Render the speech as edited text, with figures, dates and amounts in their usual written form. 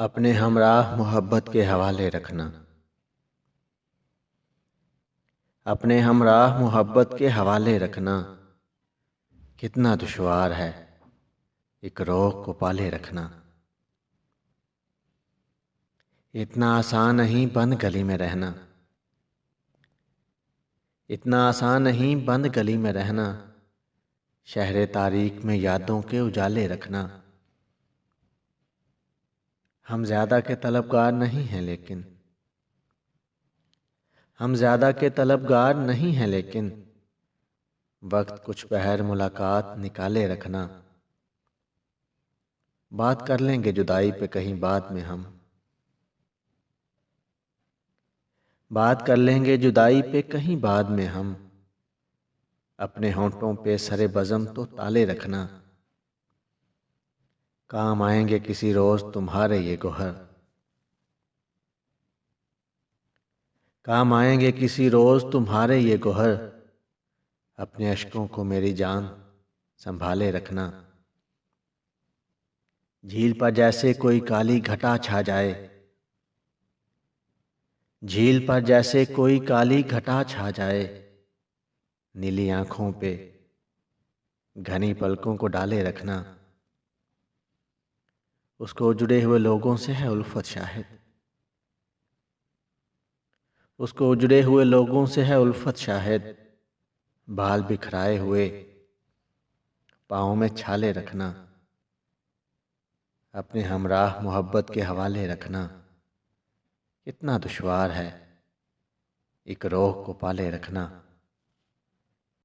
اپنے ہمراہ محبت کے حوالے رکھنا۔ اپنے ہمراہ محبت کے حوالے رکھنا کتنا دشوار ہے ایک روح کو پالے رکھنا۔ اتنا آسان نہیں بند گلی میں رہنا، اتنا آسان نہیں بند گلی میں رہنا، شہر تاریک میں یادوں کے اجالے رکھنا۔ ہم زیادہ کے طلبگار نہیں ہیں لیکن ہم زیادہ کے طلبگار نہیں ہیں لیکن وقت کچھ پہر ملاقات نکالے رکھنا۔ بات کر لیں گے جدائی پہ کہیں بعد میں ہم، بات کر لیں گے جدائی پہ کہیں بعد میں ہم، اپنے ہونٹوں پہ سر بزم تو تالے رکھنا۔ کام آئیں گے کسی روز تمہارے یہ گوہر، کام آئیں گے کسی روز تمہارے یہ گوہر، اپنے اشکوں کو میری جان سنبھالے رکھنا۔ جھیل پر جیسے کوئی کالی گھٹا چھا جائے، جھیل پر جیسے کوئی کالی گھٹا چھا جائے، نیلی آنکھوں پہ گھنی پلکوں کو ڈالے رکھنا۔ اس کو اجڑے ہوئے لوگوں سے ہے الفت شاہد، اس کو اجڑے ہوئے لوگوں سے ہے الفت شاہد، بال بکھرائے ہوئے پاؤں میں چھالے رکھنا۔ اپنے ہمراہ محبت کے حوالے رکھنا کتنا دشوار ہے ایک روح کو پالے رکھنا۔